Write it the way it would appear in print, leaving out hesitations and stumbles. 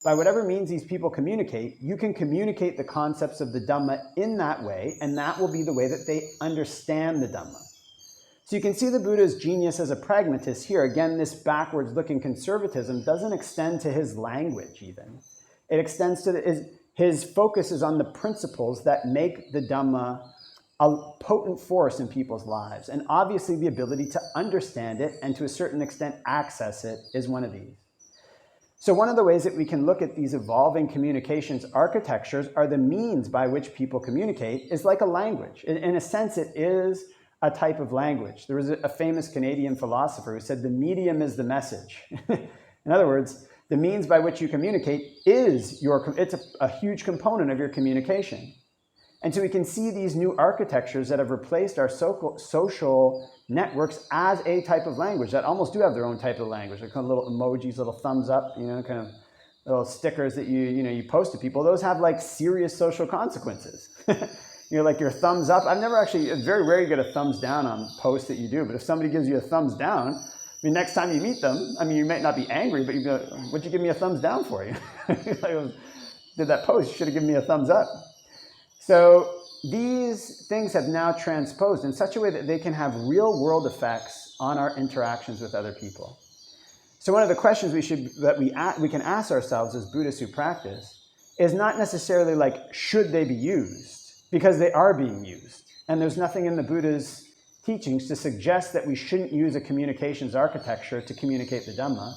by whatever means these people communicate, you can communicate the concepts of the Dhamma in that way, and that will be the way that they understand the Dhamma. So you can see the Buddha's genius as a pragmatist here. Again, this backwards-looking conservatism doesn't extend to his language even. It extends to his focus is on the principles that make the Dhamma a potent force in people's lives. And obviously the ability to understand it and to a certain extent access it is one of these. So one of the ways that we can look at these evolving communications architectures are the means by which people communicate is like a language. In a sense, it is a type of language. There was a famous Canadian philosopher who said the medium is the message. In other words, the means by which you communicate it's a huge component of your communication. And so we can see these new architectures that have replaced our social networks as a type of language that almost do have their own type of language. They're kind of little emojis, little thumbs up, kind of little stickers that you post to people. Those have like serious social consequences. Like your thumbs up. It's very rare you get a thumbs down on posts that you do, but if somebody gives you a thumbs down, next time you meet them, you might not be angry, but you go, what'd you give me a thumbs down for? Did that post, you should have given me a thumbs up. So these things have now transposed in such a way that they can have real world effects on our interactions with other people. So one of the questions we can ask ourselves as Buddhists who practice is not necessarily like, should they be used? Because they are being used. And there's nothing in the Buddha's teachings to suggest that we shouldn't use a communications architecture to communicate the Dhamma.